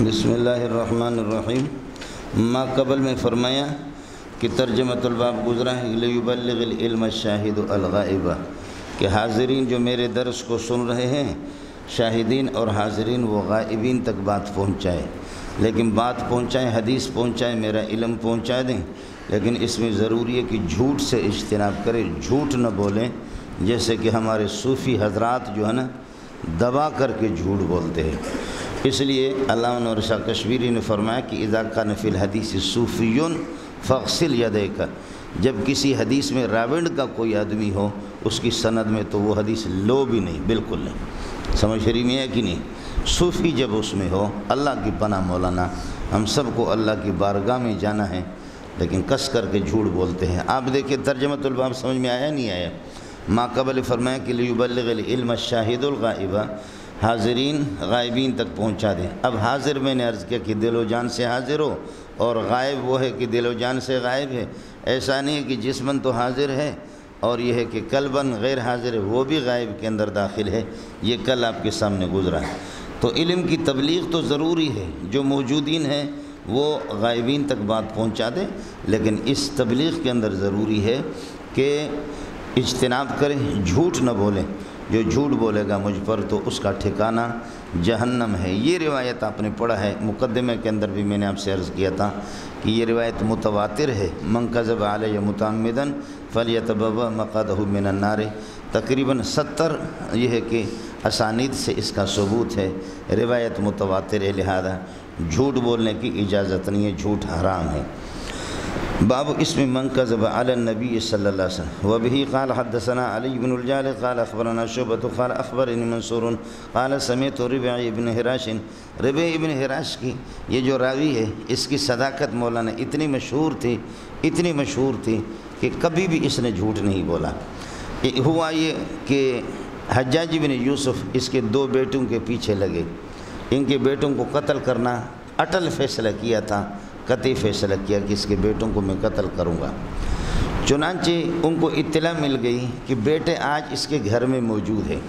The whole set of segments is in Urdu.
بسم اللہ الرحمن الرحیم۔ ما قبل میں فرمایا کہ ترجمۃ الباب گزرا ہے لیبلغ العلم الشاہد الغائب، کہ حاضرین جو میرے درس کو سن رہے ہیں، شاہدین اور حاضرین وہ غائبین تک بات پہنچائے، لیکن بات پہنچائیں، حدیث پہنچائیں، میرا علم پہنچا دیں، لیکن اس میں ضروری ہے کہ جھوٹ سے اجتناب کریں، جھوٹ نہ بولیں، جیسے کہ ہمارے صوفی حضرات جو ہے نا دبا کر کے جھوٹ بولتے ہیں۔ اس لیے علامہ نور شاہ کشمیری نے فرمایا کہ اذا کان فی الحدیث صوفی فاغسل یدیک، جب کسی حدیث میں راوند کا کوئی آدمی ہو اس کی سند میں، تو وہ حدیث لو بھی نہیں، بالکل نہیں۔ سمجھ شریف میں ہے کہ نہیں؟ صوفی جب اس میں ہو، اللہ کی پناہ مولانا، ہم سب کو اللہ کی بارگاہ میں جانا ہے، لیکن کس کر کے جھوٹ بولتے ہیں۔ آپ دیکھیں ترجمۃ الباب سمجھ میں آیا نہیں آیا؟ ما قبل فرمایا کہ لیبلغ العلم الشاہد الغائب، حاضرین غائبین تک پہنچا دیں۔ اب حاضر میں نے عرض کیا کہ دل و جان سے حاضر ہو، اور غائب وہ ہے کہ دل و جان سے غائب ہے۔ ایسا نہیں ہے کہ جسماً تو حاضر ہے اور یہ ہے کہ قلباً غیر حاضر ہے، وہ بھی غائب کے اندر داخل ہے۔ یہ کل آپ کے سامنے گزرا ہے۔ تو علم کی تبلیغ تو ضروری ہے، جو موجودین ہیں وہ غائبین تک بات پہنچا دیں، لیکن اس تبلیغ کے اندر ضروری ہے کہ اجتناب کریں، جھوٹ نہ بولیں۔ جو جھوٹ بولے گا مجھ پر تو اس کا ٹھکانہ جہنم ہے۔ یہ روایت آپ نے پڑھا ہے، مقدمے کے اندر بھی میں نے آپ سے عرض کیا تھا کہ یہ روایت متواتر ہے۔ من کذب علی متعمدا فلیتبوأ مقعدہ من النار، تقریباً 70 یہ ہے کہ اسانید سے اس کا ثبوت ہے، روایت متواتر ہے، لہذا جھوٹ بولنے کی اجازت نہیں ہے، جھوٹ حرام ہے۔ باب اسم من کذب علی النبی صلی اللہ علیہ وسلم وبہ قال حدثنا علی بن الجعد قال اخبرنا شعبۃ قال اخبرنی منصور قال سمعت ربیع بن حراش۔ ربیع بن حراش کی یہ جو راوی ہے، اس کی صداقت مولانا اتنی مشہور تھی کہ کبھی بھی اس نے جھوٹ نہیں بولا۔ ہوا یہ کہ حجاج بن یوسف اس کے 2 بیٹوں کے پیچھے لگے، ان کے بیٹوں کو قتل کرنا اٹل فیصلہ کیا تھا، قطعی فیصلہ کیا کہ اس کے بیٹوں کو میں قتل کروں گا۔ چنانچہ ان کو اطلاع مل گئی کہ بیٹے آج اس کے گھر میں موجود ہیں،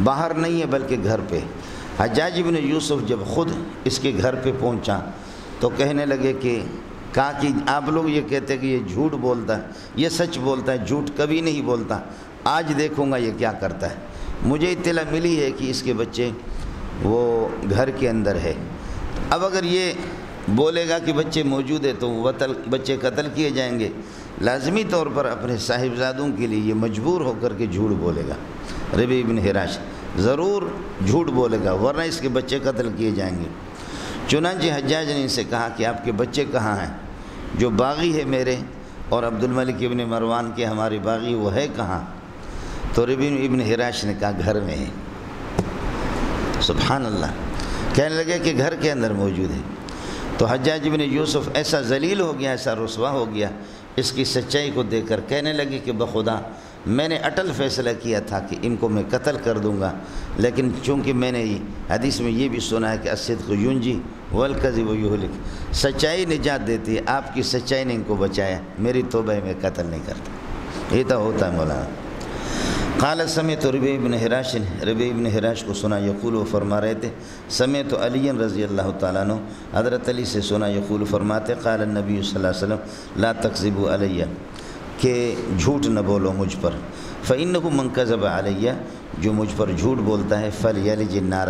باہر نہیں ہے بلکہ گھر پہ۔ حجاج بن یوسف جب خود اس کے گھر پہ پہنچا تو کہنے لگے کہ کہا کہ آپ لوگ یہ کہتے ہیں کہ یہ جھوٹ بولتا ہے، یہ سچ بولتا ہے، جھوٹ کبھی نہیں بولتا، آج دیکھوں گا یہ کیا کرتا ہے۔ مجھے اطلاع ملی ہے کہ اس کے بچے وہ گھر کے اندر ہے، اب اگر یہ بولے گا کہ بچے موجود ہے تو بچے قتل کیے جائیں گے، لازمی طور پر اپنے صاحبزادوں کے لیے یہ مجبور ہو کر کے جھوٹ بولے گا۔ ربیع بن حراش ضرور جھوٹ بولے گا، ورنہ اس کے بچے قتل کیے جائیں گے۔ چنانچہ حجاج نے ان سے کہا کہ آپ کے بچے کہاں ہیں؟ جو باغی ہے میرے اور عبد الملک ابن مروان کے ہمارے باغی، وہ ہے کہاں؟ تو ربیع ابن حراش نے کہا گھر میں ہے۔ سبحان اللہ، کہنے لگے کہ گھر کے اندر موجود ہے۔ تو حجاج بن یوسف ایسا ذلیل ہو گیا، ایسا رسوا ہو گیا اس کی سچائی کو دیکھ کر، کہنے لگے کہ بخدا میں نے اٹل فیصلہ کیا تھا کہ ان کو میں قتل کر دوں گا، لیکن چونکہ میں نے حدیث میں یہ بھی سنا ہے کہ الصدق ینجی والکذب یہلک، سچائی نجات دیتی ہے، آپ کی سچائی نے ان کو بچایا، میری توبہ ہے میں قتل نہیں کرتا۔ یہ تو ہوتا ہے مولانا۔ قال سمعت ربیع بن حراش، ربیع بن حراش کو سنا یقول، وہ فرما رہے تھے سمعت علی رضی اللہ تعالیٰ عنہ، حضرت علی سے سنا یقول فرماتے قال النبی صلی اللہ علیہ وسلم لا تکذبوا علی، کہ جھوٹ نہ بولو مجھ پر، فإنہ من کذب علی، جو مجھ پر جھوٹ بولتا ہے فلیلج النار،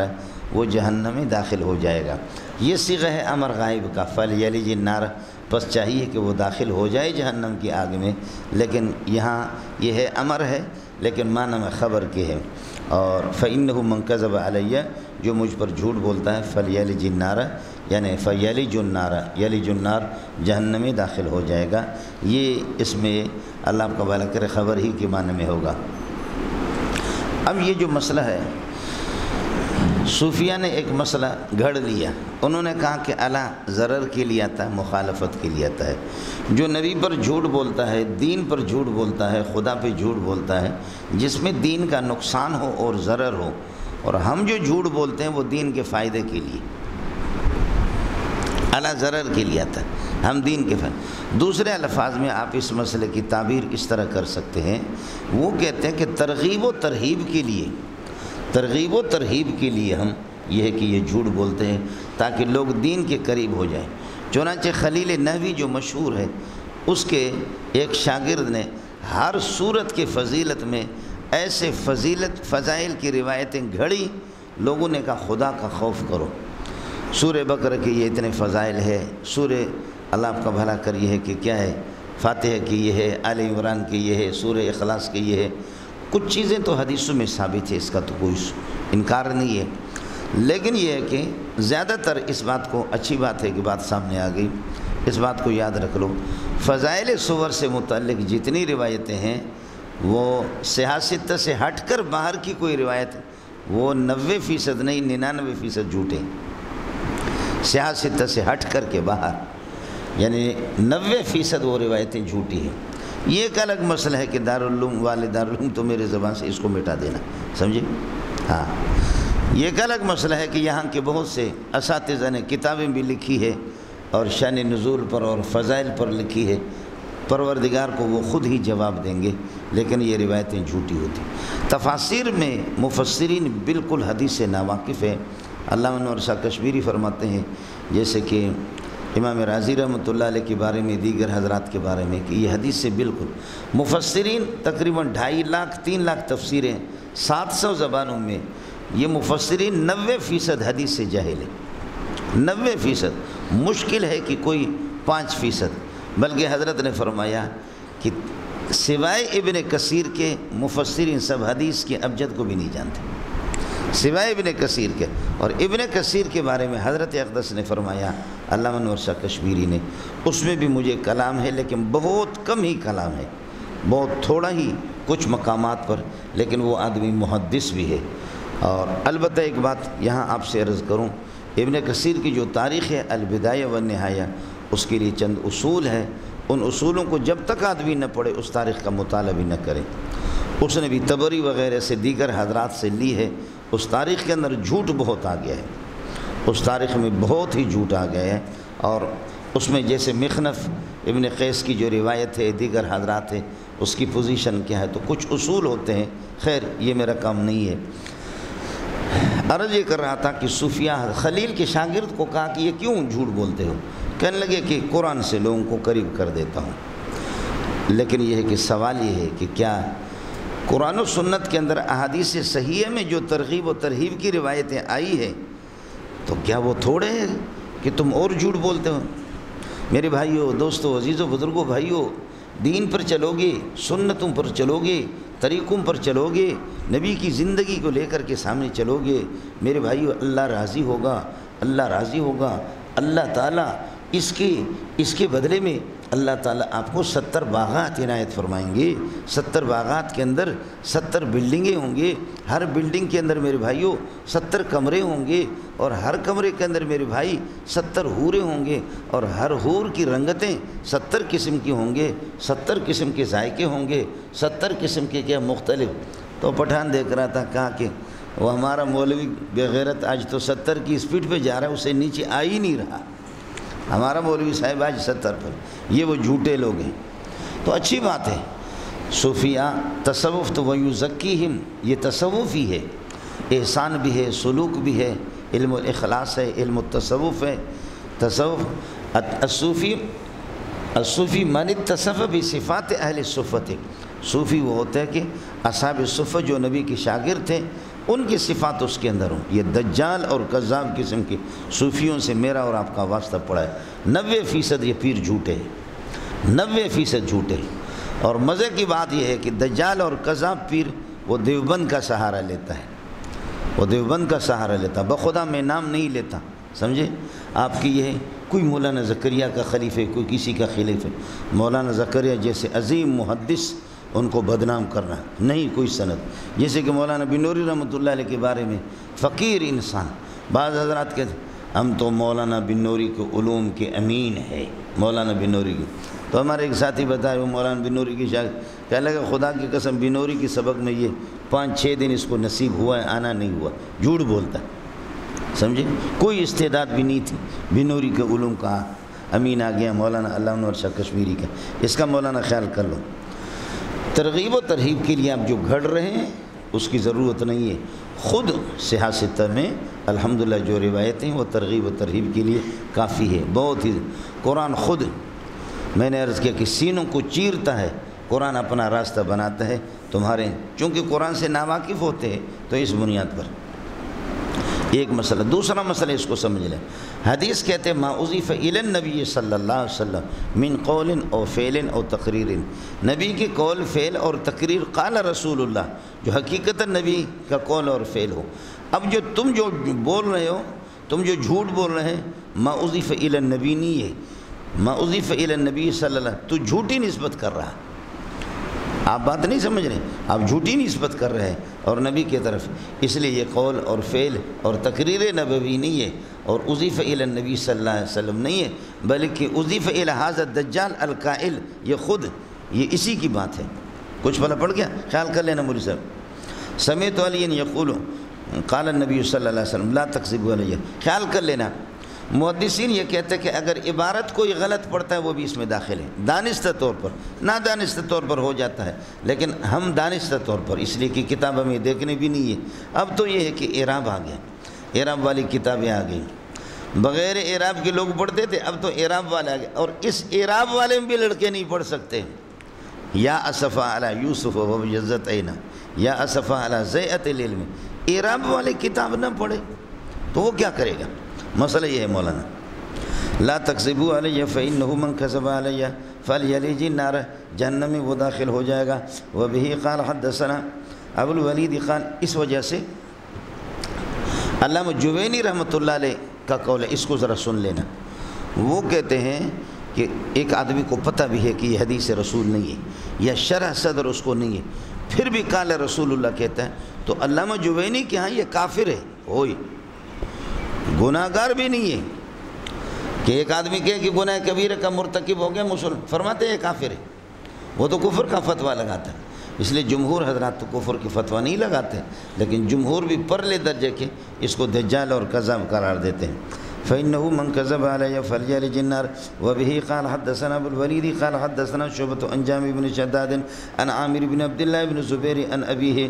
وہ جہنم میں داخل ہو جائے گا۔ یہ صیغہ ہے امر غائب کا، فلیلج النار، بس چاہیے کہ وہ داخل ہو جائے جہنم کی آگ میں، لیکن یہاں یہ ہے امر ہے لیکن معنی میں خبر کے ہے۔ اور فإنہ من کذب علی، جو مجھ پر جھوٹ بولتا ہے فلیلج النار، یعنی فیلج النار، یلج النار، جہنم میں داخل ہو جائے گا۔ یہ اس میں اللہ آپ کا بھلا کرے خبر ہی کے معنی میں ہوگا۔ اب یہ جو مسئلہ ہے، صوفیہ نے ایک مسئلہ گھڑ لیا، انہوں نے کہا کہ اللہ ضرر کے لیے آتا ہے، مخالفت کے لیے آتا ہے۔ جو نبی پر جھوٹ بولتا ہے، دین پر جھوٹ بولتا ہے، خدا پہ جھوٹ بولتا ہے، جس میں دین کا نقصان ہو اور ضرر ہو، اور ہم جو جھوٹ بولتے ہیں وہ دین کے فائدے کے لیے، اللہ ضرر کے لیے آتا ہے، ہم دین کے فائدے۔ دوسرے الفاظ میں آپ اس مسئلے کی تعبیر اس طرح کر سکتے ہیں، وہ کہتے ہیں کہ ترغیب و ترہیب کے لیے ہم یہ ہے کہ یہ جھوٹ بولتے ہیں تاکہ لوگ دین کے قریب ہو جائیں۔ چنانچہ خلیل نحوی جو مشہور ہے، اس کے ایک شاگرد نے ہر صورت کے فضیلت میں ایسے فضائل کی روایتیں گھڑی، لوگوں نے کہا خدا کا خوف کرو، سورہ بقرہ کی یہ اتنے فضائل ہے، سورہ اللہ آپ کا بھلا کر یہ ہے کہ کیا ہے، فاتحہ کی یہ ہے، آل عمران کی یہ ہے، سورہ اخلاص کی یہ ہے۔ کچھ چیزیں تو حدیثوں میں ثابت ہے، اس کا تو کوئی انکار نہیں ہے، لیکن یہ ہے کہ زیادہ تر اس بات کو، اچھی بات ہے کہ بات سامنے آ گئی، اس بات کو یاد رکھ لو، فضائل سور سے متعلق جتنی روایتیں ہیں وہ سیاستہ سے ہٹ کر باہر کی کوئی روایت وہ 90% نہیں 99% جھوٹے، سیاستہ سے ہٹ کر کے باہر، یعنی 90% وہ روایتیں جھوٹی ہیں۔ یہ ایک الگ مسئلہ ہے کہ دارالعلوم والے دارالعلوم تو میرے زبان سے اس کو مٹا دینا، سمجھے؟ ہاں، یہ ایک الگ مسئلہ ہے کہ یہاں کے بہت سے اساتذہ نے کتابیں بھی لکھی ہے اور شان نزول پر اور فضائل پر لکھی ہے، پروردگار کو وہ خود ہی جواب دیں گے، لیکن یہ روایتیں جھوٹی ہوتی۔ تفاسیر میں مفسرین بالکل حدیث سے ناواقف ہے۔ علامہ انور شاہ کشمیری فرماتے ہیں، جیسے کہ امام رازی رحمۃ اللہ علیہ کے بارے میں، دیگر حضرات کے بارے میں، کہ یہ حدیث سے بالکل مفسرین تقریباً 2.5 لاکھ 3 لاکھ تفسیریں 700 زبانوں میں، یہ مفسرین 90% حدیث سے جاہل ہے، 90%۔ مشکل ہے کہ کوئی 5%، بلکہ حضرت نے فرمایا کہ سوائے ابن کثیر کے مفسرین سب حدیث کے ابجد کو بھی نہیں جانتے، سوائے ابن کثیر کے۔ اور ابن کثیر کے بارے میں حضرت اقدس نے فرمایا، علامہ انور شاہ کشمیری نے، اس میں بھی مجھے کلام ہے لیکن بہت کم ہی کلام ہے، بہت تھوڑا ہی کچھ مقامات پر، لیکن وہ آدمی محدث بھی ہے۔ اور البتہ ایک بات یہاں آپ سے عرض کروں، ابن کثیر کی جو تاریخ ہے البدایہ والنہایہ، اس کے لیے چند اصول ہیں، ان اصولوں کو جب تک آدمی نہ پڑھے اس تاریخ کا مطالعہ بھی نہ کرے۔ اس نے بھی طبری وغیرہ سے دیگر حضرات سے لی ہے، اس تاریخ کے اندر جھوٹ بہت آ گیا ہے، اس تاریخ میں بہت ہی جھوٹ آ گیا ہے، اور اس میں جیسے مخنف ابن قیس کی جو روایت ہے، دیگر حضرات ہیں، اس کی پوزیشن کیا ہے، تو کچھ اصول ہوتے ہیں، خیر یہ میرا کام نہیں ہے۔ عرض یہ کر رہا تھا کہ صوفیہ خلیل کے شاگرد کو کہا کہ یہ کیوں جھوٹ بولتے ہو؟ کہنے لگے کہ قرآن سے لوگوں کو قریب کر دیتا ہوں۔ لیکن یہ ہے کہ سوال یہ ہے کہ کیا قرآن و سنت کے اندر احادیث صحیحہ میں جو ترغیب و ترہیب کی روایتیں آئی ہیں تو کیا وہ تھوڑے ہیں کہ تم اور جھوٹ بولتے ہو؟ میرے بھائیو، دوستو، عزیزو، بزرگو، بھائیو، دین پر چلو گے، سنتوں پر چلو گے، طریقوں پر چلو گے، نبی کی زندگی کو لے کر کے سامنے چلو گے، میرے بھائیو، اللہ راضی ہوگا، اللہ راضی ہوگا۔ اللہ تعالیٰ اس کے بدلے میں اللہ تعالیٰ آپ کو 70 باغات عنایت فرمائیں گے۔ 70 باغات کے اندر 70 بلڈنگیں ہوں گے، ہر بلڈنگ کے اندر میرے بھائیوں 70 کمرے ہوں گے، اور ہر کمرے کے اندر میرے بھائی 70 حوریں ہوں گے، اور ہر حور کی رنگتیں 70 قسم کی ہوں گے، 70 قسم کے ذائقے ہوں گے، 70 قسم کے کیا مختلف۔ تو پٹھان دیکھ رہا تھا، کہا کہ وہ ہمارا مولوی بغیرت آج تو 70 کی اسپیڈ پہ جا رہا ہے، اسے نیچے آ ہی نہیں رہا، ہمارا مولوی صاحب آج 70 پر۔ یہ وہ جھوٹے لوگ ہیں۔ تو اچھی بات ہے، صوفیہ تصوف تو ویزکیہم، یہ تصوف ہی ہے، احسان بھی ہے، سلوک بھی ہے، علم الاخلاص ہے، علم التصوف ہے۔ تصوف الصوفی من اتصف بصفات اہل الصفت، صوفی وہ ہوتا ہے کہ اصحاب صفت جو نبی کے شاگرد تھے ان کی صفات اس کے اندر ہوں۔ یہ دجال اور کذاب قسم کے صوفیوں سے میرا اور آپ کا واسطہ پڑا ہے۔ 90% یہ پیر جھوٹے ہیں، 90% جھوٹے ہیں۔ اور مزے کی بات یہ ہے کہ دجال اور کذاب پیر وہ دیوبند کا سہارا لیتا ہے، وہ دیوبند کا سہارا لیتا، بخدا میں نام نہیں لیتا، سمجھے؟ آپ کی یہ کوئی مولانا زکریا کا خلیفہ، کوئی کسی کا خلیفہ، مولانا زکریا جیسے عظیم محدث ان کو بدنام کرنا نہیں کوئی سند۔ جیسے کہ مولانا بنوری رحمۃ اللہ علیہ کے بارے میں فقیر انسان، بعض حضرات کہتے ہیں ہم تو مولانا بنوری کے علوم کے امین ہے، مولانا بنوری کی۔ تو ہمارے ایک ساتھی بتائے وہ مولانا بنوری کی شاگرد، کہنے لگا خدا کی قسم بنوری کی سبق میں یہ 5-6 دن اس کو نصیب ہوا ہے، آنا نہیں ہوا، جھوٹ بولتا ہے، سمجھے؟ کوئی استعداد بھی نہیں تھی، بنوری کے علوم کا امین آ گیا مولانا علامہ انور شاہ کشمیری کا۔ اس کا مولانا خیال کر لو۔ ترغیب و ترہیب کے لیے آپ جو گھڑ رہے ہیں اس کی ضرورت نہیں ہے۔ خود صحاح ستہ میں الحمدللہ جو روایتیں وہ ترغیب و ترہیب کے لیے کافی ہے، بہت ہی۔ قرآن خود، میں نے عرض کیا کہ سینوں کو چیرتا ہے، قرآن اپنا راستہ بناتا ہے تمہارے، چونکہ قرآن سے ناواقف ہوتے ہیں تو اس بنیاد پر ایک مسئلہ۔ دوسرا مسئلہ اس کو سمجھ لیں، حدیث کہتے ہیں ما اضیف الی النبی صلی اللہ علیہ وسلم من قول او فعل او تقریر، نبی کے قول فعل اور تقریر قال رسول اللہ، جو حقیقت نبی کا قول اور فعل ہو۔ اب جو تم جو بول رہے ہو، تم جو جھوٹ بول رہے ہیں، ما اضیف الی النبی نہیں ہے، ما اضیف الی النبی صلی اللہ علیہ وسلم، تو جھوٹی نسبت کر رہا۔ آپ بات نہیں سمجھ رہے، آپ جھوٹی نسبت کر رہے ہیں اور نبی کی طرف، اس لیے یہ قول اور فعل اور تقریر نبوی نہیں ہے، اور اضیف الی النبی صلی اللہ علیہ وسلم نہیں ہے، بلکہ اضیف الی ھذا الدجال القائل، یہ خود یہ اسی کی بات ہے۔ کچھ بھلا پڑ گیا؟ خیال کر لینا مولوی صاحب۔ سمعت علی یقول قال النبی صلی اللہ علیہ وسلم لا تکذبوا علی، خیال کر لینا۔ محدثین یہ کہتے ہیں کہ اگر عبارت کوئی غلط پڑتا ہے وہ بھی اس میں داخل ہے، دانستہ طور پر، نادانستہ طور پر ہو جاتا ہے، لیکن ہم دانستہ طور پر، اس لیے کہ کتاب ہمیں دیکھنے بھی نہیں ہے۔ اب تو یہ ہے کہ اعراب آ گیا، اعراب والی کتابیں آ گئیں، بغیر اعراب کے لوگ پڑھتے تھے، اب تو اعراب والے آ گئے، اور اس اعراب والے میں بھی لڑکے نہیں پڑھ سکتے۔ یا اسفا علی یوسف وابیضت عینا، یا اسفا علی ضیعت العلم، اعراب والے کتاب نہ پڑھے تو وہ کیا کرے گا؟ مسئلہ یہ ہے مولانا، لا تکذبوا علی فإنہ من کذب علی فلیلج النار، جہنم میں وہ داخل ہو جائے گا۔ وبہ قال حدثنا ابو الولید قال، اس وجہ سے علامہ جوینی رحمۃ اللہ علیہ کا قول ہے، اس کو ذرا سن لینا۔ وہ کہتے ہیں کہ ایک آدمی کو پتہ بھی ہے کہ یہ حدیث رسول نہیں ہے یا شرح صدر اس کو نہیں ہے، پھر بھی قال رسول اللہ کہتا ہے، تو علامہ جوینی کے ہاں یہ کافر ہے، ہوئی گناہگار بھی نہیں ہے کہ ایک آدمی کہے کہ گناہ کبیرہ کا مرتکب ہو گیا مسلم، فرماتے ہیں کافر ہے، وہ تو کفر کا فتویٰ لگاتا ہے۔ اس لیے جمہور حضرات تو کفر کی فتویٰ نہیں لگاتے، لیکن جمہور بھی پرلے درجے کے اس کو دجال اور کذاب قرار دیتے ہیں۔ فإنه من كذب علي فليلج النار وبه قال حدثنا ابو الوليد قال حدثنا شعبة عن جامع بن شداد عن عامر بن عبد الله بن زبير عن أبيه،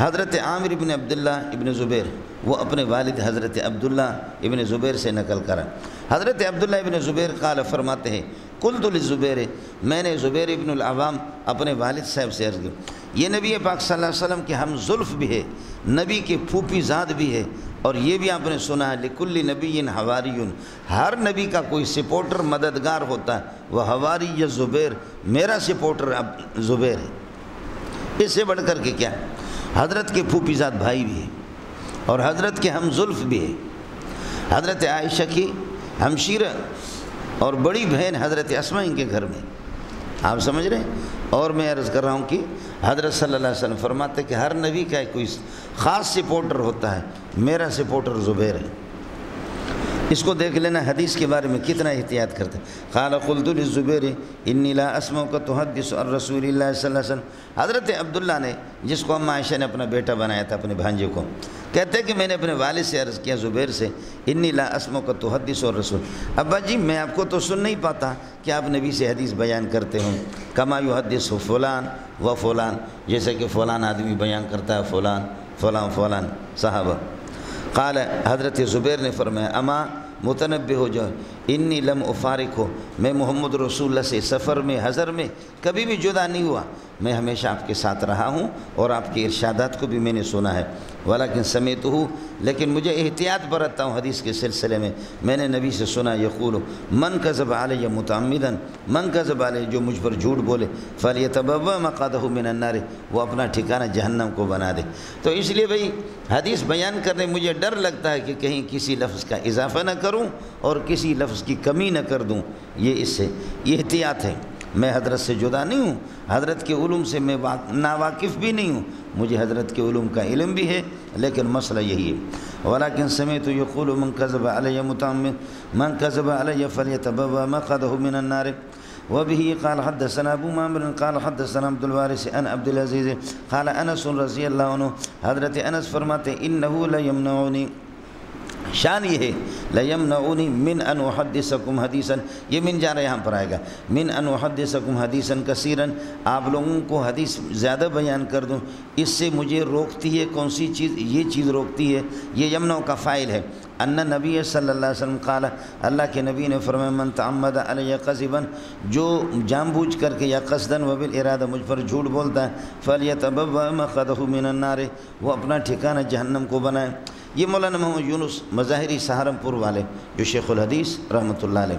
حضرت عامر بن عبداللہ ابن زبیر وہ اپنے والد حضرت عبداللہ ابن زبیر سے نقل کرا۔ حضرت عبداللہ ابن زبیر قال فرماتے ہیں قلت للزبیر، میں نے زبیر ابن العوام اپنے والد صاحب سے عرض کی، یہ نبی پاک صلی اللہ علیہ وسلم کے ہم زلف بھی ہے، نبی کے پھوپھی زاد بھی ہے، اور یہ بھی آپ نے سنا ہے لکل نبی حواری، ہر نبی کا کوئی سپورٹر مددگار ہوتا ہے، وہ حواری یا زبیر، میرا سپورٹر اب زبیر ہے۔ اس سے بڑھ کر کے کیا، حضرت کے پھوپھی زاد بھائی بھی ہے اور حضرت کے ہم زلف بھی ہے، حضرت عائشہ کی ہمشیرہ اور بڑی بہن حضرت اسماء ان کے گھر میں، آپ سمجھ رہے ہیں۔ اور میں عرض کر رہا ہوں کہ حضرت صلی اللہ علیہ وسلم فرماتے کہ ہر نبی کا کوئی خاص سپورٹر ہوتا ہے، میرا سپورٹر زبیر ہے۔ اس کو دیکھ لینا حدیث کے بارے میں کتنا احتیاط کرتے ہیں۔ قال قلت للزبیر انی لا اسمعک تحدث عن رسول اللہ صلی اللہ علیہ وسلم، حضرت عبداللہ نے، جس کو اما عائشہ نے اپنا بیٹا بنایا تھا اپنے بھانجے کو، کہتے ہیں کہ میں نے اپنے والد سے عرض کیا زبیر سے، انی لا اسمعک تحدث عن رسول، ابا جی میں آپ کو تو سن نہیں پاتا کہ آپ نبی سے حدیث بیان کرتے ہوں، کما یحدث فلان و فلان، جیسے کہ فلان آدمی بیان کرتا ہے، فلان فلان فلان صحابہ۔ قال حضرت زبیر نے فرمایا اما متنبہ ہو جاؤ، انی لم افارق ہو، میں محمد رسول اللہ سے سفر میں حضر میں کبھی بھی جدا نہیں ہوا، میں ہمیشہ آپ کے ساتھ رہا ہوں اور آپ کے ارشادات کو بھی میں نے سنا ہے، ولیکن سمیت ہوں، لیکن مجھے احتیاط برتتا ہوں حدیث کے سلسلے میں نے نبی سے سنا یقول من کذب علی متعمدا، من کذب علی، جو مجھ پر جھوٹ بولے، فلیتبوأ مقعدہ من النار، وہ اپنا ٹھکانہ جہنم کو بنا دے۔ تو اس لیے بھئی حدیث بیان کرنے مجھے ڈر لگتا ہے کہ کہیں کسی لفظ کا اضافہ نہ کروں اور کسی لفظ کی کمی نہ کر دوں، یہ اس سے یہ احتیاط ہے۔ میں حضرت سے جدا نہیں ہوں، حضرت کے علوم سے میں ناواقف بھی نہیں ہوں، مجھے حضرت کے علوم کا علم بھی ہے، لیکن مسئلہ یہی ہے۔ ولیکن سمعت یقول من کذب علی متعمد من کذب علی فلیتبوأ مقعدہ من النار وبه قال حدثنا ابو معمر قال حدثنا عبد الوارث عن عبد العزيز قال انس رضی اللہ عنہ، حضرت انس فرماتے انه لا يمنعني، شان یہ ہے لیمنعونی من ان احدثکم حدیثا، یہ من جا رہا یہاں پر آئے گا، من ان احدثکم حدیثا کثیرا، آپ لوگوں کو حدیث زیادہ بیان کر دوں، اس سے مجھے روکتی ہے کون سی چیز؟ یہ چیز روکتی ہے، یہ یمنع کا فاعل ہے۔ ان نبی صلی اللہ علیہ وسلم قال، اللہ کے نبی نے فرمایا من تعمد علی قذبا، جو جان بوجھ کر کے یا قصدن و بالارادہ مجھ پر جھوٹ بولتا ہے، فلیتبوأ مقعدہ من النار، وہ اپنا ٹھکانہ جہنم کو بنائے۔ یہ مولانا محمد یونس مظاہری سہارنپور والے جو شیخ الحدیث رحمۃ اللہ علیہ،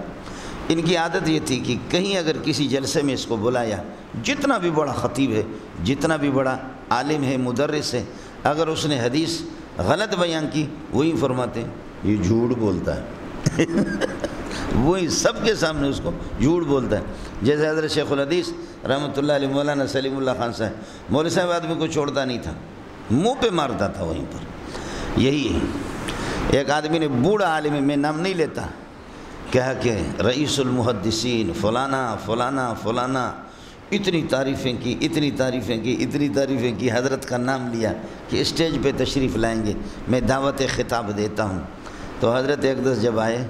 ان کی عادت یہ تھی کہ کہیں اگر کسی جلسے میں اس کو بلایا، جتنا بھی بڑا خطیب ہے، جتنا بھی بڑا عالم ہے، مدرس ہے، اگر اس نے حدیث غلط بیان کی، وہی فرماتے ہیں یہ جھوٹ بولتا ہے وہی سب کے سامنے اس کو جھوٹ بولتا ہے۔ جیسے حضرت شیخ الحدیث رحمۃ اللہ علیہ مولانا سلیم اللہ خان صاحب، مولوی صاحب آدمی کو چھوڑتا نہیں تھا، منہ پہ مارتا تھا وہیں پر۔ یہی ہے، ایک آدمی نے بوڑھا عالم، میں نام نہیں لیتا، کہا کہ رئیس المحدثین فلانا فلانا فلانا، اتنی تعریفیں کی، اتنی تعریفیں کی، اتنی تعریفیں کی، حضرت کا نام لیا کہ اسٹیج پہ تشریف لائیں گے، میں دعوت خطاب دیتا ہوں۔ تو حضرت ایک دس جب آئے،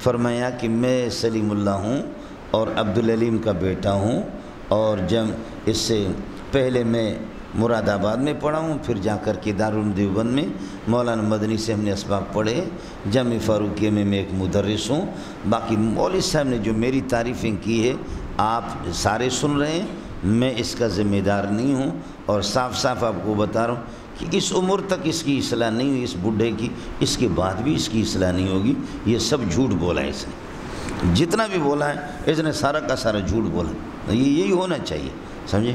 فرمایا کہ میں سلیم اللہ ہوں اور عبدالعلیم کا بیٹا ہوں، اور جب اس سے پہلے میں مراد آباد میں پڑھا ہوں، پھر جا کر کے دارالعلوم دیوبند میں مولانا مدنی سے ہم نے اسباق پڑھے، جامع فاروقیہ میں ایک مدرس ہوں۔ باقی مولوی صاحب نے جو میری تعریفیں کی ہے آپ سارے سن رہے ہیں، میں اس کا ذمہ دار نہیں ہوں، اور صاف صاف آپ کو بتا رہا ہوں کہ اس عمر تک اس کی اصلاح نہیں ہوئی، اس بڈھے کی، اس کے بعد بھی اس کی اصلاح نہیں ہوگی۔ یہ سب جھوٹ بولا ہے اس نے، جتنا بھی بولا ہے اس نے سارا کا سارا جھوٹ بولا، یہی ہونا چاہیے، سمجھے۔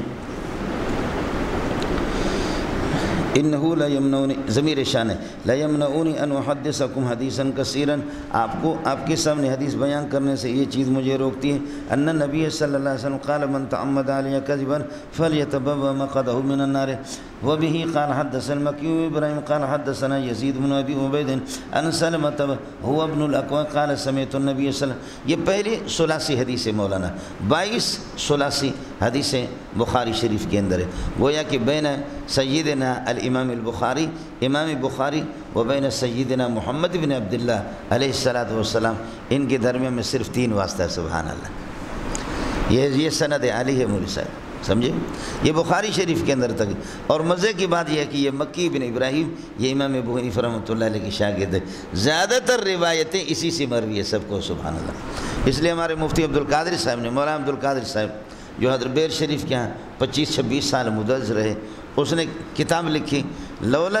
انہو لا یمنعونی، ضمیر شان ہے، لا یمنعونی ان احدثکم حدیثا کثیرا، آپ کو آپ کے سامنے حدیث بیان کرنے سے یہ چیز مجھے روکتی ہے۔ ان نبی صلی اللہ علیہ وسلم قال من تعمد علی کذبا فلیتبوأ مقعدہ من النار، وبه قال حدثنا مکی بن ابراہیم قال حدثنا یزید بن ابی عبید ان سلمۃ هو ابن الاکوع قال سمعت النبی صلی اللہ علیہ وسلم، یہ پہلی ثلاثی حدیث ہے مولانا، 22 ثلاثی حدیثیں بخاری شریف کے اندر ہے، گویا کہ بین سیدنا الامام البخاری، امام بخاری، و بین سیدنا محمد بن عبداللہ علیہ الصلاۃ والسلام، ان کے درمیان میں صرف 3 واسطہ ہے، سبحان اللہ۔ یہ سند عالی ہے مولوی صاحب، سمجھے، یہ بخاری شریف کے اندر تک۔ اور مزے کی بات یہ ہے کہ یہ مکی بن ابراہیم، یہ امام ابو حنیفہ رحمۃ اللہ علیہ کی شاگرد ہے، زیادہ تر روایتیں اسی سے مروی ہے سب کو، سبحان اللہ۔ اس لیے ہمارے مفتی عبدالقادر صاحب نے، مولانا عبدالقادر صاحب جو حضرت بیر شریف کے ہاں 25-26 سال مدرس رہے، اس نے کتاب لکھی لولا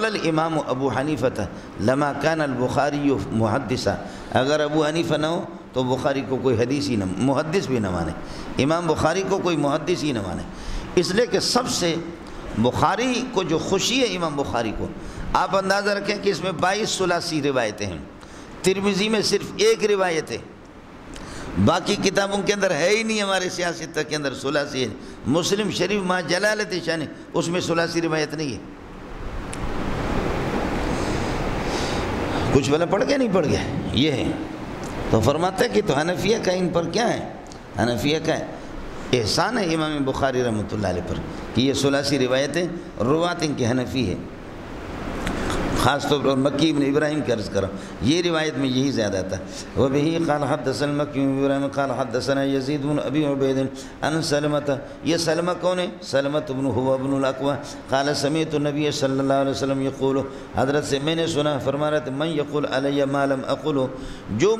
الامام ابو حنیفہ لما کان البخاری محدثا، اگر ابو حنیفہ نہ ہو تو بخاری کو کوئی حدیث ہی نہ، محدث بھی نہ مانے، امام بخاری کو کوئی محدث ہی نہ مانے، اس لیے کہ سب سے بخاری کو جو خوشی ہے امام بخاری کو، آپ اندازہ رکھیں کہ اس میں 22 ثلاثی روایتیں ہیں، ترمذی میں صرف 1 روایت ہے، باقی کتابوں کے اندر ہے ہی نہیں، ہمارے سیاست کے اندر ثلاثی ہے۔ مسلم شریف ما جلالت شان، اس میں ثلاثی روایت نہیں ہے۔ کچھ بلا پڑھ گیا نہیں پڑھ گیا، یہ ہے۔ تو فرماتا ہے کہ تو حنفیہ کا ان پر کیا ہے، حنفیہ کا احسان ہے امام بخاری رحمۃ اللہ علیہ پر کہ یہ ثلاثی روایتیں روات ان کے حنفی ہے، خاص طور پر مکی بن ابراہیم کی عرض کرا، یہ روایت میں یہی زیادہ تھا۔ وبه قال حدثنا مکی بن ابراہیم قال حدثنا یزید بن ابی عبید ان سلمۃ، یہ سلمہ کون ہے؟ سلمۃ بن هو ابن الاکوع قال سمعت النبی صلی اللہ علیہ وسلم یقول، حضرت سے میں نے سنا، فرما رہا تھا من یقول علی ما لم اقل، جو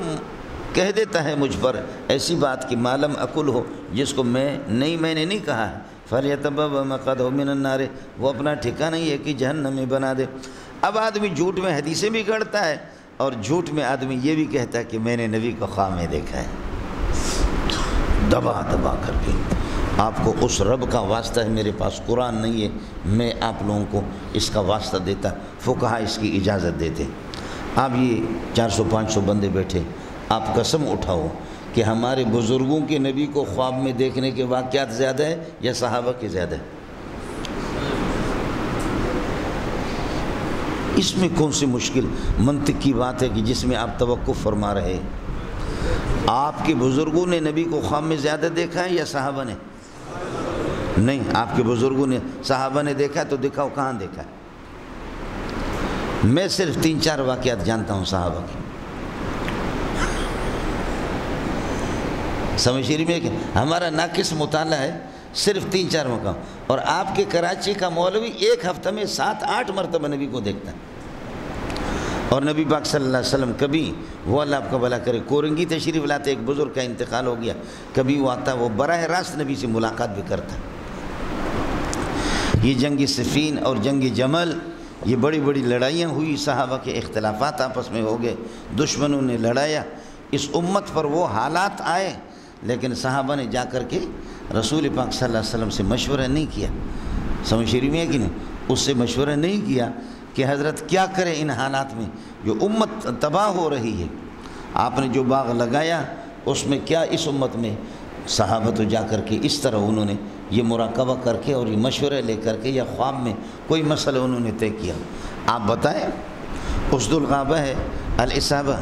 کہہ دیتا ہے مجھ پر ایسی بات کہ ما لم اقل ہو، جس کو میں نے نہیں کہا ہے، فلیتبوأ مقعدہ من النار، وہ اپنا ٹھکانہ یہ ہے کہ جہنم میں بنا دے۔ اب آدمی جھوٹ میں حدیثیں بھی گڑھتا ہے، اور جھوٹ میں آدمی یہ بھی کہتا ہے کہ میں نے نبی کو خواب میں دیکھا ہے، دبا دبا کر کے۔ آپ کو اس رب کا واسطہ ہے، میرے پاس قرآن نہیں ہے، میں آپ لوگوں کو اس کا واسطہ دیتا، فقہا اس کی اجازت دیتے۔ آپ یہ 400-500 بندے بیٹھے، آپ قسم اٹھاؤ کہ ہمارے بزرگوں کے نبی کو خواب میں دیکھنے کے واقعات زیادہ ہے یا صحابہ کے زیادہ ہے؟ اس میں کون سی مشکل منطق کی بات ہے کہ جس میں آپ توقف فرما رہے؟ آپ کے بزرگوں نے نبی کو خواب میں زیادہ دیکھا ہے یا صحابہ نے؟ نہیں، آپ کے بزرگوں نے، صحابہ نے دیکھا تو دکھاؤ کہاں دیکھا ہے؟ میں صرف 3-4 واقعات جانتا ہوں صحابہ کے. سمجھ شریف میں کہ ہمارا ناقص مطالعہ ہے صرف 3-4 مقام، اور آپ کے کراچی کا مولوی ایک ہفتہ میں 7-8 مرتبہ نبی کو دیکھتا ہے. اور نبی پاک صلی اللہ علیہ وسلم کبھی وہ اللہ آپ کا بھلا کرے کورنگی تشریف لاتے، ایک بزرگ کا انتقال ہو گیا، کبھی وہ آتا وہ براہ راست نبی سے ملاقات بھی کرتا. یہ جنگ صفین اور جنگ جمل، یہ بڑی بڑی لڑائیاں ہوئی، صحابہ کے اختلافات آپس میں ہو گئے، دشمنوں نے لڑایا، اس امت پر وہ حالات آئے، لیکن صحابہ نے جا کر کے رسول پاک صلی اللہ علیہ وسلم سے مشورہ نہیں کیا. سمجھ شریف میں ہے کہ نہیں؟ اس سے مشورہ نہیں کیا کہ حضرت کیا کرے ان حالات میں جو امت تباہ ہو رہی ہے. آپ نے جو باغ لگایا اس میں کیا اس امت میں، صحابہ تو جا کر کے اس طرح انہوں نے یہ مراقبہ کر کے اور یہ مشورے لے کر کے یا خواب میں کوئی مسئلہ انہوں نے طے کیا. آپ بتائیں، اسد الغابہ ہے الاصابہ،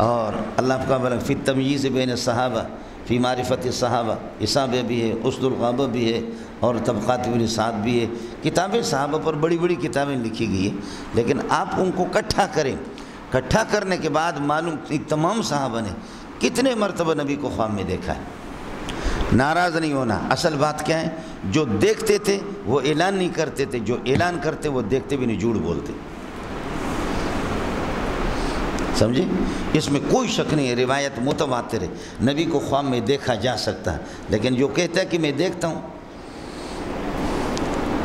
اور اللہ کا بلا فی التمییز بین الصحابہ فی معرفت الصحابہ، اصابہ بھی ہے، اسد الغابہ بھی ہے، اور طبقات ابن سعد بھی ہے. کتابیں صحابہ پر بڑی بڑی کتابیں لکھی گئی ہیں، لیکن آپ ان کو اکٹھا کریں. اکٹھا کرنے کے بعد معلوم تمام صحابہ نے کتنے مرتبہ نبی کو خواب میں دیکھا ہے. ناراض نہیں ہونا. اصل بات کیا ہے، جو دیکھتے تھے وہ اعلان نہیں کرتے تھے، جو اعلان کرتے وہ دیکھتے بھی نہیں، جھوٹ بولتے. سمجھے؟ اس میں کوئی شک نہیں ہے، روایت متواتر ہے، نبی کو خواب میں دیکھا جا سکتا ہے. لیکن جو کہتا ہے کہ میں دیکھتا ہوں،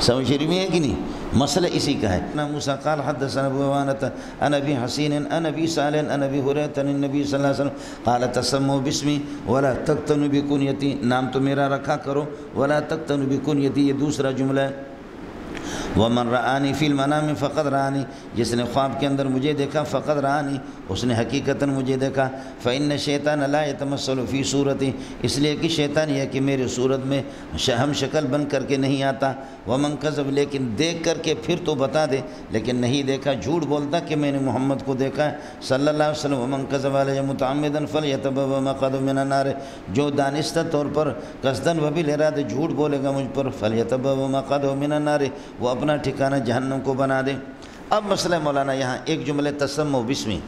سمجھ شریف میں ہے کہ نہیں؟ مسئلہ اسی کا ہے. موسیٰ قال حدثنا ابو عوانۃ عن ابی حسین عن ابی صالح عن ابی ہریرہ عن النبی صلی اللہ علیہ وسلم قال تسموا باسمی ولا تقتنوا بکنیتی، نام تو میرا رکھا کرو، ولا تقتنوا بکنیتی، یہ دوسرا جملہ ہے. ومن رآنی فی المنام فقد رآنی، جس نے خواب کے اندر مجھے دیکھا فقد رآنی، اس نے حقیقتاً مجھے دیکھا. فإن الشیطان لا يتمثل فی صورتی، اس لیے کہ شیطان یہ کہ میرے صورت میں ہم شکل بن کر کے نہیں آتا. ومن کذب، لیکن دیکھ کر کے پھر تو بتا دے، لیکن نہیں دیکھا، جھوٹ بولتا کہ میں نے محمد کو دیکھا ہے صلی اللہ علیہ وسلم. ومن کذب علی متعمدا فلیتبوأ مقعده من النار، جو دانستہ طور پر قصداً و بالارادہ جھوٹ بولے گا مجھ پر، فلیتبوأ مقعده من النار، وہ اپنا ٹھکانہ جہنم کو بنا دے. اب مسئلہ مولانا یہاں ایک جملہ تسموا باسمی،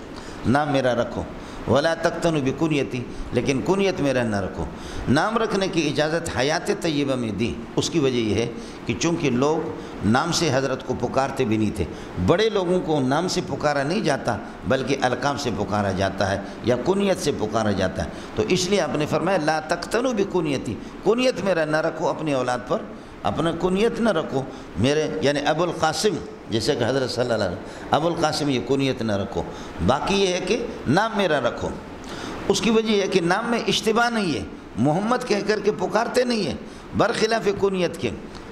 نام میرا رکھو، ولا تقتنوا بکنیتی، لیکن کنیت میرا نہ رکھو. نام رکھنے کی اجازت حیات طیبہ میں دی. اس کی وجہ یہ ہے کہ چونکہ لوگ نام سے حضرت کو پکارتے بھی نہیں تھے، بڑے لوگوں کو نام سے پکارا نہیں جاتا بلکہ القاب سے پکارا جاتا ہے یا کنیت سے پکارا جاتا ہے. تو اس لیے آپ نے فرمایا لا تقتنوا بکنیتی، کنیت میرا نہ رکھو اپنی اولاد پر، اپنا کنیت نہ رکھو میرے، یعنی ابو القاسم، جیسے کہ حضرت صلی اللہ علیہ وسلم ابو القاسم، یہ کنیت نہ رکھو. باقی یہ ہے کہ نام میرا رکھو. اس کی وجہ یہ ہے کہ نام میں اشتباہ نہیں ہے، محمد کہہ کر کے پکارتے نہیں ہیں، برخلاف کنیت کے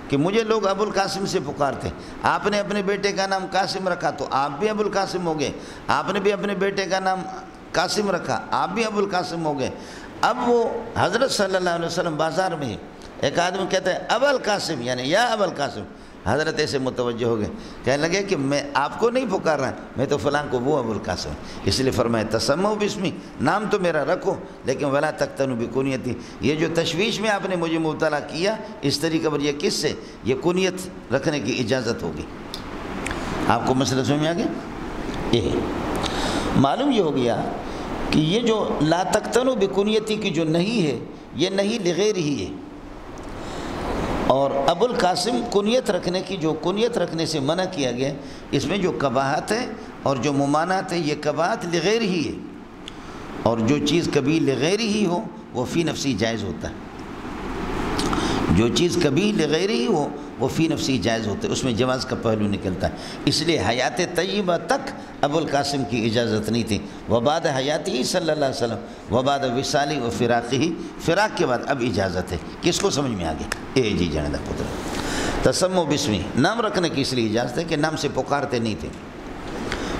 کہ مجھے لوگ ابو القاسم سے پکارتے. آپ نے اپنے بیٹے کا نام قاسم رکھا تو آپ بھی ابو القاسم ہو گئے، آپ نے بھی اپنے بیٹے کا نام قاسم رکھا، آپ بھی ابو القاسم ہو گئے. اب وہ حضرت صلی اللہ علیہ وسلم بازار میں ایک آدمی کہتا ہے ابو القاسم، یعنی یا ابو القاسم، حضرت ایسے متوجہ ہو گئے، کہنے لگے کہ میں آپ کو نہیں پکار رہا، میں تو فلاں کو وہ ابو القاسم. اس لیے فرمایا تسموا باسمی، نام تو میرا رکھو لیکن ولا تقتنوا بکنیتی. یہ جو تشویش میں آپ نے مجھے مبتلا کیا اس طریقے پر، یہ کس سے؟ یہ کنیت رکھنے کی اجازت ہوگی. آپ کو مسئلہ سمجھ میں آ گیا؟ یہ معلوم یہ ہو گیا کہ یہ جو لا تقتنوا بکنیتی کی جو نہیں ہے، یہ نہیں لغیر ہی ہے. اور ابو القاسم کنیت رکھنے کی، جو کنیت رکھنے سے منع کیا گیا، اس میں جو قباحت ہے اور جو ممانعت ہے، یہ قباحت لغیر ہی ہے. اور جو چیز کبھی لغیر ہی ہو وہ فی نفسی جائز ہوتا ہے. جو چیز کبھی لغیر ہی ہو وہ فی نفسی جائز ہوتا ہے، اس میں جواز کا پہلو نکلتا ہے. اس لیے حیات طیبہ تک ابو القاسم کی اجازت نہیں تھی. وبعد حیاتی صلی اللہ علیہ وسلم وبعد وصالی و فراقی، فراق کے بعد اب اجازت ہے. کس کو سمجھ میں آ گیا؟ جی جاندہ پتر. تسموا باسمی، نام رکھنے کی اس لیے اجازت ہے کہ نام سے پکارتے نہیں تھے.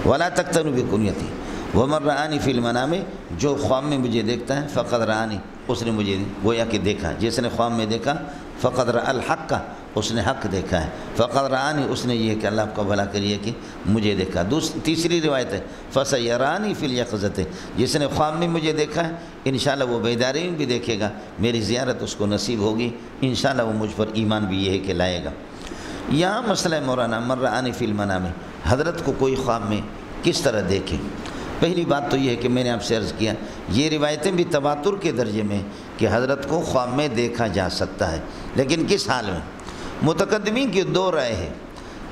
ولا تقتنوا بکنیتی. ومن رآنی فی المنام، جو خواب میں مجھے دیکھتا ہے فقد رآنی، اس نے مجھے گویا کہ دیکھا. جس نے خواب میں دیکھا فقد رأى الحق، اس نے حق دیکھا ہے. فقد رآنی، اس نے یہ کہ اللہ آپ کا بھلا کریے کہ مجھے دیکھا. تیسری روایت ہے فسیرانی فی الیقظۃ، جس نے خواب میں مجھے دیکھا ہے انشاءاللہ وہ بیداری میں بھی دیکھے گا، میری زیارت اس کو نصیب ہوگی، انشاءاللہ وہ مجھ پر ایمان بھی یہ ہے کہ لائے گا. یہاں مسئلہ مولانا من رآنی فی المنام، حضرت کو کوئی خواب میں کس طرح دیکھے؟ پہلی بات تو یہ ہے کہ میں نے آپ سے عرض کیا یہ روایتیں بھی تواتر کے درجے میں کہ حضرت کو خواب میں دیکھا جا سکتا ہے، لیکن کس حال میں؟ متقدمین کی دو رائے ہیں۔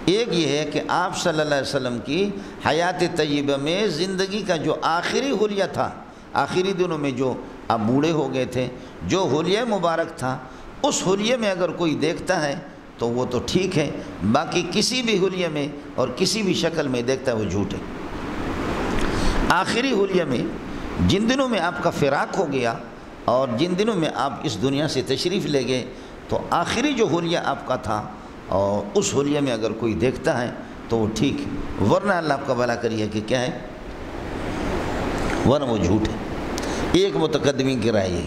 ایک یہ ہے کہ آپ صلی اللہ علیہ وسلم کی حیات طیبہ میں زندگی کا جو آخری حلیہ تھا، آخری دنوں میں جو آپ بوڑھے ہو گئے تھے، جو حلیہ مبارک تھا اس حلیہ میں اگر کوئی دیکھتا ہے تو وہ تو ٹھیک ہے، باقی کسی بھی حلیہ میں اور کسی بھی شکل میں دیکھتا ہے وہ جھوٹ ہے۔ آخری حلیہ میں جن دنوں میں آپ کا فراق ہو گیا اور جن دنوں میں آپ اس دنیا سے تشریف لے گئے تو آخری جو حلیہ آپ کا تھا اور اس حلیہ میں اگر کوئی دیکھتا ہے تو وہ ٹھیک ہے، ورنہ اللہ آپ کا بھلا کریے کہ کیا ہے، ورنہ وہ جھوٹ ہے۔ ایک متقدمین کی رائے ہے۔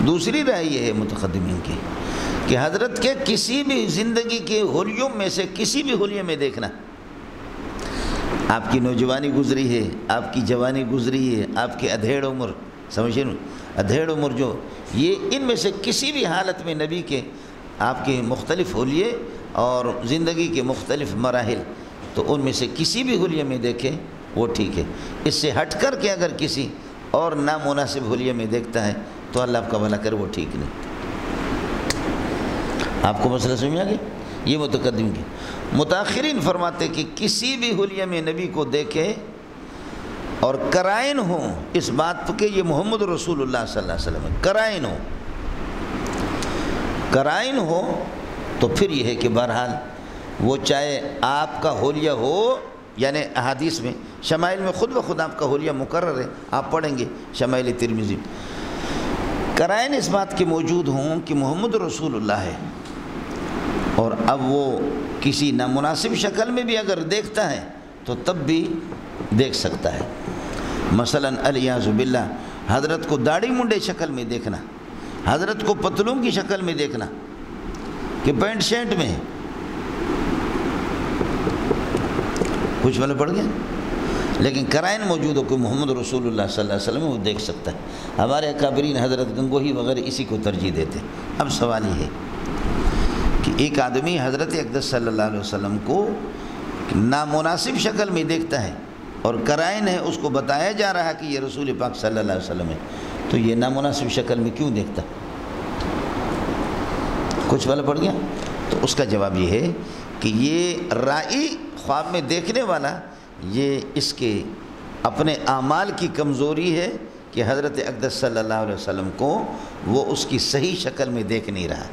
دوسری رائے یہ ہے متقدمین کی کہ حضرت کے کسی بھی زندگی کے حلیوں میں سے کسی بھی حلیے میں دیکھنا، آپ کی نوجوانی گزری ہے، آپ کی جوانی گزری ہے، آپ کی ادھیڑ عمر، سمجھیں نا ادھیڑ عمر جو یہ ان میں سے کسی بھی حالت میں نبی کے آپ کے مختلف حلیے اور زندگی کے مختلف مراحل تو ان میں سے کسی بھی حلیے میں دیکھے وہ ٹھیک ہے۔ اس سے ہٹ کر کے اگر کسی اور نامناسب حلیے میں دیکھتا ہے تو اللہ آپ کا بھلا کرے وہ ٹھیک نہیں۔ آپ کو مسئلہ سمجھ آ گیا؟ یہ متقدم کی۔ متاخرین فرماتے کہ کسی بھی حلیے میں نبی کو دیکھے اور قرائن ہوں اس بات کہ یہ محمد رسول اللہ صلی اللہ علیہ وسلم ہے، قرائن ہو تو پھر یہ ہے کہ بہرحال وہ چاہے آپ کا حلیہ ہو، یعنی احادیث میں شمائل میں خود بخود آپ کا حلیہ مقرر ہے، آپ پڑھیں گے شمائل ترمذی، قرائن اس بات کے موجود ہوں کہ محمد رسول اللہ ہے، اور اب وہ کسی نامناسب شکل میں بھی اگر دیکھتا ہے تو تب بھی دیکھ سکتا ہے۔ مثلا الیاذ باللہ حضرت کو داڑھی منڈے شکل میں دیکھنا، حضرت کو پتلون کی شکل میں دیکھنا کہ پینٹ شرٹ میں ہے، کچھ والا پڑ گیا، لیکن قرائن موجود ہو کہ محمد رسول اللہ صلی اللہ علیہ وسلم وہ دیکھ سکتا ہے۔ ہمارے اکابرین حضرت گنگوہی وغیرہ اسی کو ترجیح دیتے۔ اب سوال یہ ہے کہ ایک آدمی حضرت اقدس صلی اللہ علیہ وسلم کو نامناسب شکل میں دیکھتا ہے اور قرائن ہے اس کو بتایا جا رہا ہے کہ یہ رسول پاک صلی اللہ علیہ وسلم ہے، تو یہ نامناسب شکل میں کیوں دیکھتا؟ کچھ والا پڑ گیا؟ تو اس کا جواب یہ ہے کہ یہ رائی خواب میں دیکھنے والا یہ اس کے اپنے اعمال کی کمزوری ہے کہ حضرت اقدس صلی اللہ علیہ وسلم کو وہ اس کی صحیح شکل میں دیکھ نہیں رہا،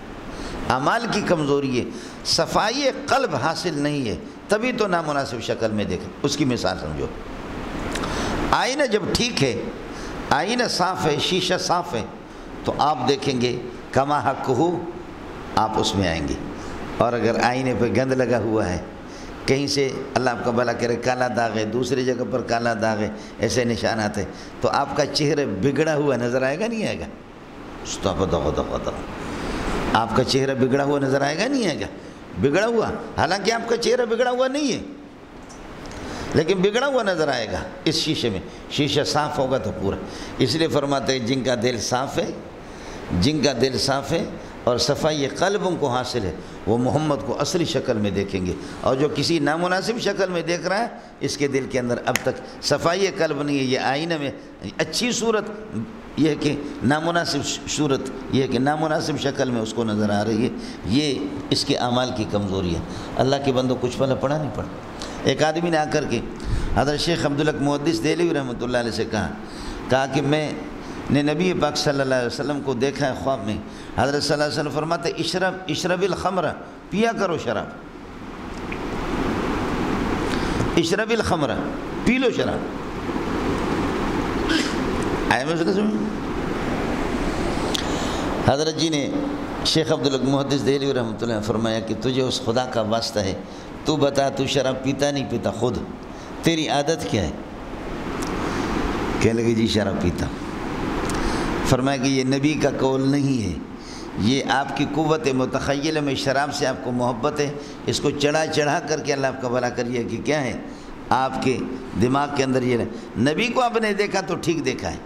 اعمال کی کمزوری ہے، صفائی قلب حاصل نہیں ہے، تبھی تو نامناسب شکل میں دیکھ۔ اس کی مثال سمجھو، آئینہ جب ٹھیک ہے، آئینہ صاف ہے، شیشہ صاف ہے تو آپ دیکھیں گے کما حق ہو، آپ اس میں آئیں گے، اور اگر آئینے پہ گند لگا ہوا ہے، کہیں سے اللہ آپ کا بھلا کرے کالا داغ ہے، دوسری جگہ پر کالا داغ ہے، ایسے نشانات ہیں، تو آپ کا چہرہ بگڑا ہوا نظر آئے گا نہیں آئے گا؟ آپ کا چہرہ بگڑا ہوا نظر آئے گا نہیں آئے گا؟ بگڑا ہوا، حالانکہ آپ کا چہرہ بگڑا ہوا نہیں ہے لیکن بگڑا ہوا نظر آئے گا اس شیشے میں۔ شیشہ صاف ہوگا تو پورا، اس لیے فرماتے ہیں جن کا دل صاف ہے، جن کا دل صاف ہے اور صفائی قلبوں کو حاصل ہے وہ محمد کو اصلی شکل میں دیکھیں گے، اور جو کسی نامناسب شکل میں دیکھ رہا ہے اس کے دل کے اندر اب تک صفائی قلب نہیں ہے۔ یہ آئینہ میں اچھی صورت یہ ہے کہ نامناسب صورت یہ ہے کہ نامناسب شکل میں اس کو نظر آ رہی ہے، یہ اس کے اعمال کی کمزوری ہے۔ اللہ کے بندوں کچھ پہلے پڑھا نہیں پڑھا؟ ایک آدمی نے آ کر کے حضرت شیخ عبدالحق محدث دہلوی رحمۃ اللہ علیہ سے کہا کہ میں نے نبی پاک صلی اللہ علیہ وسلم کو دیکھا ہے خواب میں۔ حضرت صلی اللہ علیہ وسلم فرماتے اشرب الخمر، پیا کرو شراب، اشرب الخمر، پی لو شراب۔ آئے مسئلہ سمجھ؟ حضرت جی نے شیخ عبدالحق محدث دہلوی رحمۃ اللہ نے فرمایا کہ تجھے اس خدا کا واسطہ ہے، تو بتا تو شراب پیتا نہیں پیتا، خود تیری عادت کیا ہے؟ کہنے لگے جی شراب پیتا۔ فرمایا کہ یہ نبی کا قول نہیں ہے، یہ آپ کی قوت متخیلہ میں شراب سے آپ کو محبت ہے، اس کو چڑھا چڑھا کر کے اللہ آپ کا بھلا کریے کہ کیا ہے آپ کے دماغ کے اندر یہ نبی کو آپ نے دیکھا تو ٹھیک دیکھا ہے،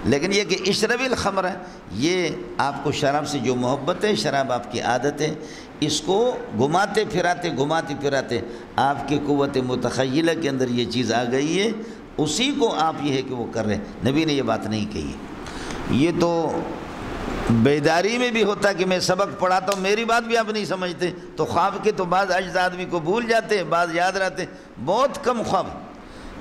لیکن یہ کہ اشرب الخمر ہے، یہ آپ کو شراب سے جو محبت ہے، شراب آپ کی عادت ہے، اس کو گھماتے پھراتے آپ کی قوت متخیلہ کے اندر یہ چیز آ گئی ہے، اسی کو آپ یہ ہے کہ وہ کر رہے ہیں۔ نبی نے یہ بات نہیں کہی ہے۔ یہ تو بیداری میں بھی ہوتا کہ میں سبق پڑھاتا ہوں، میری بات بھی آپ نہیں سمجھتے، تو خواب کے تو بعض اجزاء آدمی کو بھول جاتے ہیں، بعض یاد رہتے ہیں، بہت کم خواب،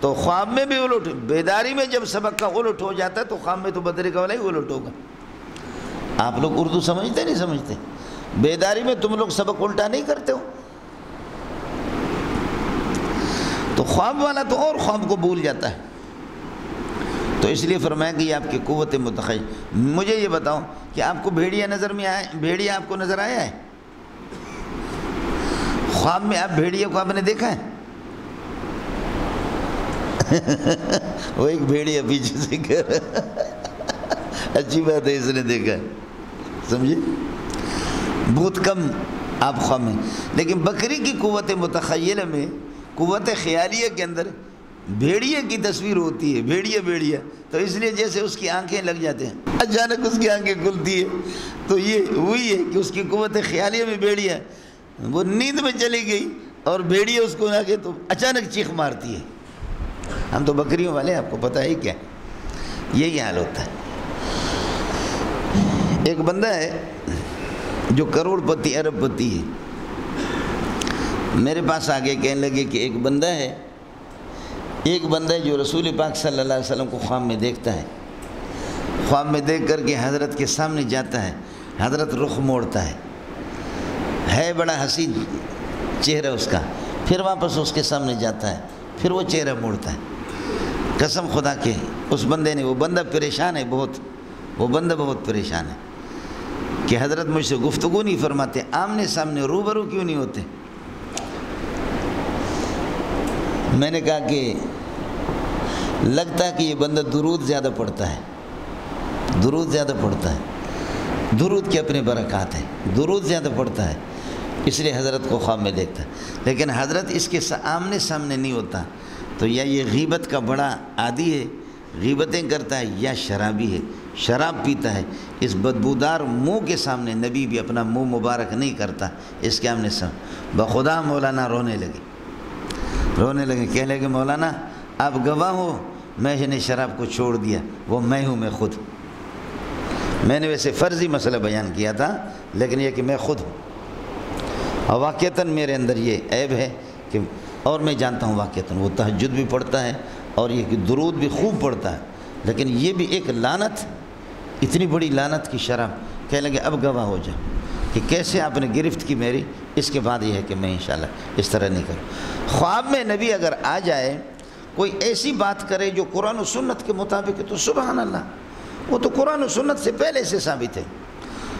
تو خواب میں بھی الٹ، بیداری میں جب سبق کا الٹ ہو جاتا ہے تو خواب میں تو بدرے کا والا ہی الٹ ہوگا۔ آپ لوگ اردو سمجھتے نہیں سمجھتے؟ بیداری میں تم لوگ سبق الٹا نہیں کرتے ہو، تو خواب والا تو اور خواب کو بھول جاتا ہے۔ تو اس لیے فرمایا کہ یہ آپ کی قوت متخیل۔ مجھے یہ بتاؤ کہ آپ کو بھیڑیا نظر میں آیا، بھیڑیا آپ کو نظر آیا ہے؟ خواب میں آپ بھیڑیا کو آپ نے دیکھا ہے؟ وہ ایک بھیڑیا پیچھے سے کر اچھی بات ہے، اس نے دیکھا ہے، سمجھے؟ بہت کم آپ خواب میں، لیکن بکری کی قوت متخیلہ میں، قوت خیالیہ کے اندر بھیڑیے کی تصویر ہوتی ہے، بھیڑیا، تو اس لیے جیسے اس کی آنکھیں لگ جاتے ہیں، اچانک اس کی آنکھیں کھلتی ہے، تو یہ وہی ہے کہ اس کی قوت خیالیہ میں بھیڑیا، وہ نیند میں چلی گئی اور بھیڑیا اس کو نہ کہ تو اچانک چیخ مارتی ہے۔ ہم تو بکریوں والے، آپ کو پتہ ہے کیا، یہی حال ہوتا ہے۔ ایک بندہ ہے جو کروڑ پتی ارب پتی ہے، میرے پاس آگے کہنے لگے کہ ایک بندہ ہے جو رسول پاک صلی اللہ علیہ وسلم کو خواب میں دیکھتا ہے، خواب میں دیکھ کر کے حضرت کے سامنے جاتا ہے، حضرت رخ موڑتا ہے بڑا حسین چہرہ اس کا، پھر واپس اس کے سامنے جاتا ہے، پھر وہ چہرہ موڑتا ہے۔ قسم خدا کے اس بندے نے، وہ بندہ پریشان ہے بہت، وہ بندہ بہت پریشان ہے کہ حضرت مجھ سے گفتگو نہیں فرماتے، آمنے سامنے روبرو کیوں نہیں ہوتے؟ میں نے کہا کہ لگتا ہے کہ یہ بندہ درود زیادہ پڑھتا ہے، درود کے اپنے برکات ہیں، درود زیادہ پڑھتا ہے، اس لیے حضرت کو خواب میں دیکھتا ہے، لیکن حضرت اس کے آمنے سامنے نہیں ہوتا، تو یا یہ غیبت کا بڑا عادی ہے، غیبتیں کرتا ہے، یا شرابی ہے، شراب پیتا ہے۔ اس بدبودار منہ کے سامنے نبی بھی اپنا منہ مبارک نہیں کرتا، اس کے آمنے سامنے۔ بخدا مولانا رونے لگے، کہنے لگے مولانا آپ گواہ ہو، میں نے شراب کو چھوڑ دیا، وہ میں ہوں، میں خود۔ میں نے ویسے فرضی مسئلہ بیان کیا تھا، لیکن یہ کہ میں خود ہوں، اور واقعتاً میرے اندر یہ عیب ہے کہ، اور میں جانتا ہوں واقعتاً وہ تہجد بھی پڑھتا ہے اور یہ کہ درود بھی خوب پڑھتا ہے، لیکن یہ بھی ایک لعنت، اتنی بڑی لعنت کی شراب۔ کہنے لگے اب گواہ ہو جاؤ کہ کیسے آپ نے گرفت کی میری، اس کے بعد یہ ہے کہ میں انشاءاللہ اس طرح نہیں کروں۔ خواب میں نبی اگر آ جائے، کوئی ایسی بات کرے جو قرآن و سنت کے مطابق ہے تو سبحان اللہ، وہ تو قرآن و سنت سے پہلے سے ثابت ہے،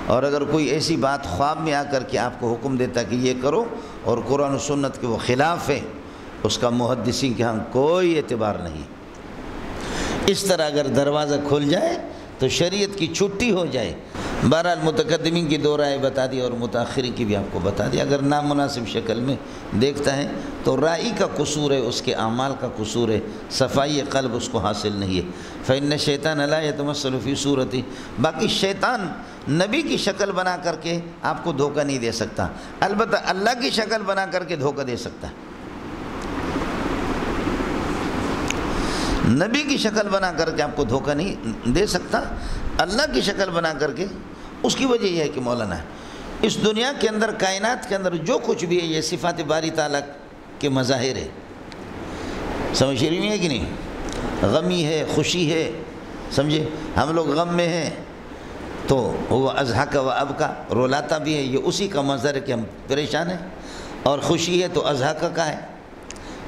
اور اگر کوئی ایسی بات خواب میں آ کر کے آپ کو حکم دیتا کہ یہ کرو اور قرآن و سنت کے وہ خلاف ہے، اس کا محدثین کے ہاں کوئی اعتبار نہیں۔ اس طرح اگر دروازہ کھل جائے تو شریعت کی چھٹی ہو جائے۔ بہرحال متقدمین کی دو رائے بتا دی اور متاخرین کی بھی آپ کو بتا دی۔ اگر نامناسب شکل میں دیکھتا ہے تو رائی کا قصور ہے، اس کے اعمال کا قصور ہے، صفائی قلب اس کو حاصل نہیں ہے۔ فإن الشیطان لا يتمثل فی صورتی، باقی شیطان نبی کی شکل بنا کر کے آپ کو دھوکہ نہیں دے سکتا، البتہ اللہ کی شکل بنا کر کے دھوکہ دے سکتا ہے۔ نبی کی شکل بنا کر کے آپ کو دھوکہ نہیں دے سکتا، اللہ کی شکل بنا کر کے۔ اس کی وجہ یہ ہے کہ مولانا اس دنیا کے اندر، کائنات کے اندر جو کچھ بھی ہے یہ صفات باری تعالیٰ کے مظاہر ہے، سمجھ رہی میں ہے کہ نہیں؟ غمی ہے، خوشی ہے، سمجھے؟ ہم لوگ غم میں ہیں تو وہ اضحک و ابکا، رولاتا بھی ہے، یہ اسی کا منظر ہے کہ ہم پریشان ہیں، اور خوشی ہے تو اضحک کا ہے،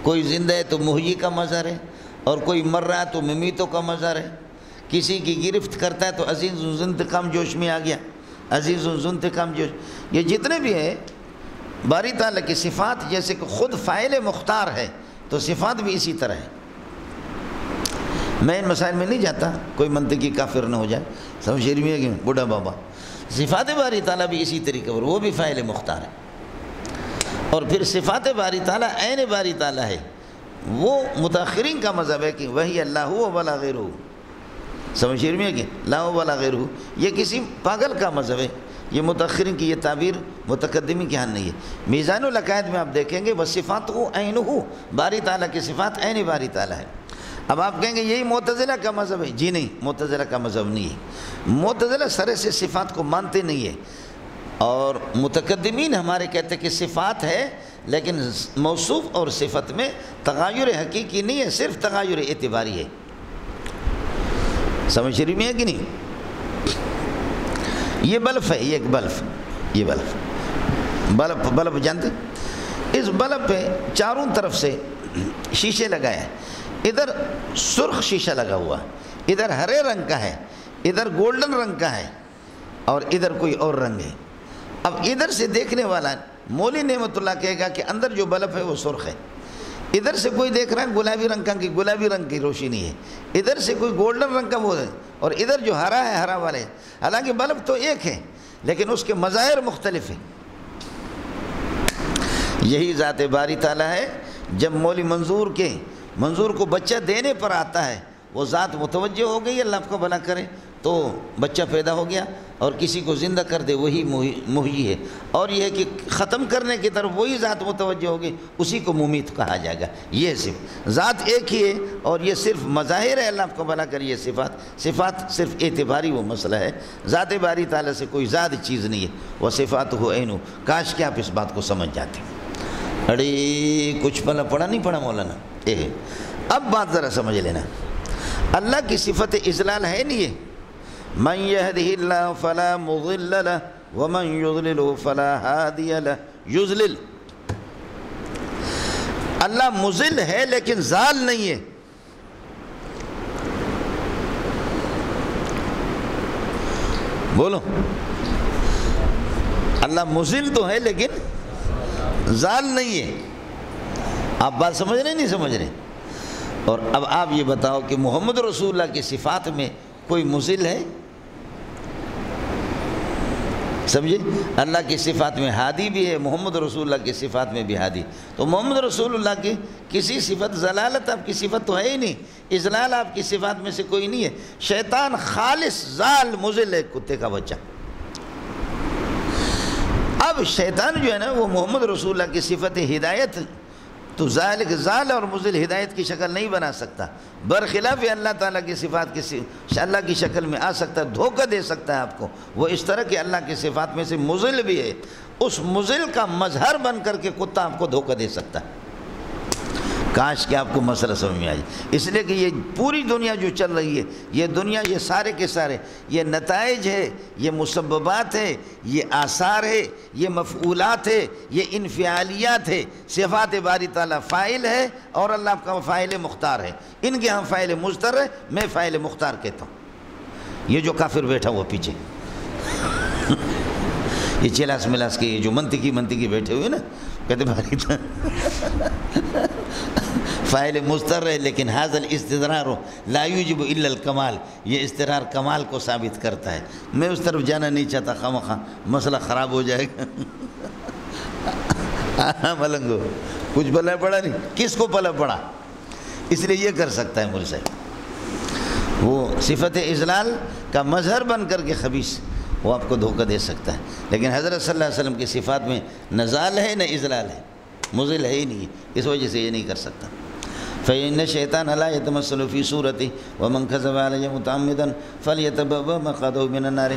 کوئی زندہ ہے تو محیی کا مظہر ہے، اور کوئی مر رہا ہے تو ممیتوں کا مظہر ہے، کسی کی گرفت کرتا ہے تو عزیز انتقام جوش میں آ گیا، عزیز انتقام جوش۔ یہ جتنے بھی ہیں باری تعالیٰ کی صفات، جیسے کہ خود فاعل مختار ہے تو صفات بھی اسی طرح ہے۔ میں ان مسائل میں نہیں جاتا، کوئی منطقی کافر نہ ہو جائے، سمجھ میں ہے کہ بوڑھا بابا، صفات باری تعالیٰ بھی اسی طریقے پر، وہ بھی فاعل مختار ہے۔ اور پھر صفات باری تعالیٰ عین باری تعالیٰ ہے، وہ متاخرین کا مذہب ہے کہ وہی اللہ ہو ولا غیرہ، سمجھ رہی ہے کہ لا ولا غیرہ، یہ کسی پاگل کا مذہب ہے، یہ متأخرین کی یہ تعبیر متقدمین کے ہاں نہیں ہے۔ میزان العقائد میں آپ دیکھیں گے وصفاتہ عینہ، باری تعالیٰ کی صفات عین باری تعالیٰ ہے۔ اب آپ کہیں گے یہی معتزلہ کا مذہب ہے، جی نہیں، معتزلہ کا مذہب نہیں ہے۔ معتزلہ سرے سے صفات کو مانتے نہیں ہے، اور متقدمین ہمارے کہتے ہیں کہ صفات ہے لیکن موصوف اور صفت میں تغایر حقیقی نہیں ہے، صرف تغایر اعتباری ہے۔ سمجھ رہی ہے کہ نہیں؟ یہ بلب ہے، یہ ایک بلب، یہ بلب جانتے؟ اس بلب پہ چاروں طرف سے شیشے لگائے ہیں، ادھر سرخ شیشہ لگا ہوا، ادھر ہرے رنگ کا ہے، ادھر گولڈن رنگ کا ہے، اور ادھر کوئی اور رنگ ہے۔ اب ادھر سے دیکھنے والا مولی نعمت اللہ کہے گا کہ اندر جو بلب ہے وہ سرخ ہے، ادھر سے کوئی دیکھ رہا ہے گلابی رنگ کا کہ گلابی رنگ کی روشنی ہے، ادھر سے کوئی گولڈن رنگ کا وہ ہے، اور ادھر جو ہرا ہے ہرا والے، حالانکہ بلب تو ایک ہے لیکن اس کے مظاہر مختلف ہیں۔ یہی ذات باری تعالیٰ ہے، جب مولی منظور کو بچہ دینے پر آتا ہے، وہ ذات متوجہ ہو گئی، اللہ آپ کو بھلا کرے، تو بچہ پیدا ہو گیا، اور کسی کو زندہ کر دے وہی محیی ہے، اور یہ ہے کہ ختم کرنے کی طرف وہی ذات متوجہ ہوگی، اسی کو ممیت کہا جائے گا۔ یہ صرف ذات ایک ہی ہے، اور یہ صرف مظاہر ہے، اللہ آپ کو بھلا کرے۔ یہ صفات صرف اعتباری وہ مسئلہ ہے، ذات باری تعالیٰ سے کوئی زیادہ چیز نہیں ہے۔ وہ صفات ہو عینو، کاش کہ آپ اس بات کو سمجھ جاتے۔ اڑے کچھ پڑھا نہیں پڑھا مولانا؟ اب بات ذرا سمجھ لینا، اللہ کی صفت اذلال ہے نہیں ہے؟ من یہدہ اللہ فلا مضل لہ ومن یضللہ فلا ہادی لہ۔ یضلل، اللہ مضل ہے لیکن ضال نہیں ہے۔ بولو، اللہ مضل تو ہے لیکن ضال نہیں ہے۔ آپ بات سمجھ رہے نہیں سمجھ رہے؟ اور اب آپ یہ بتاؤ کہ محمد رسول اللہ کی صفات میں کوئی مضل ہے؟ سمجھے؟ اللہ کی صفات میں ہادی بھی ہے، محمد رسول اللہ کی صفات میں بھی ہادی، تو محمد رسول اللہ کی کسی صفت، ضلالت آپ کی صفت تو ہے ہی نہیں، اضلال آپ کی صفات میں سے کوئی نہیں ہے۔ شیطان خالص ضال مضل ہے، کتے کا بچہ۔ اب شیطان جو ہے نا وہ محمد رسول اللہ کی صفت ہدایت تو ضال اور مضل ہدایت کی شکل نہیں بنا سکتا، برخلاف اللہ تعالیٰ کی صفات اللہ کی شکل میں آ سکتا ہے، دھوکہ دے سکتا ہے آپ کو۔ وہ اس طرح کہ اللہ کی صفات میں سے مضل بھی ہے، اس مضل کا مظہر بن کر کے کتا آپ کو دھوکہ دے سکتا ہے۔ کاش کہ آپ کو مسئلہ سمجھ میں آ جائے۔ اس لیے کہ یہ پوری دنیا جو چل رہی ہے، یہ دنیا، یہ سارے کے سارے، یہ نتائج ہے، یہ مسببات ہے، یہ آثار ہے، یہ مفعولات ہے، یہ انفعالیات ہے۔ صفات باری تعالیٰ فاعل ہے، اور اللہ کا فاعل مختار ہے۔ ان کے ہاں فاعل مضطر ہے، میں فاعل مختار کہتا ہوں۔ یہ جو کافر بیٹھا ہوا پیچھے، یہ چلاس ملاس کے یہ جو منطقی بیٹھے ہوئے نا، کہتے باری فاعل مضطر ہے لیکن حاضل استدرار لا یوجب الا الکمال، یہ استدرار کمال کو ثابت کرتا ہے۔ میں اس طرف جانا نہیں چاہتا، خواہ مسئلہ خراب ہو جائے گا۔ ملنگو کچھ پلا پڑا نہیں، کس کو پلا پڑا؟ اس لیے یہ کر سکتا ہے مرسل، وہ صفت اذلال کا مظہر بن کر کے خبیث، وہ آپ کو دھوکہ دے سکتا ہے۔ لیکن حضرت صلی اللہ علیہ وسلم کی صفات میں نہ ضال ہے نہ اذلال ہے، مضل ہے ہی نہیں، اس وجہ سے یہ نہیں کر سکتا۔ فإن الشيطان لا يتمثل في صورته ومن كذب علي متعمدا فليتبوأ مقعده من النار۔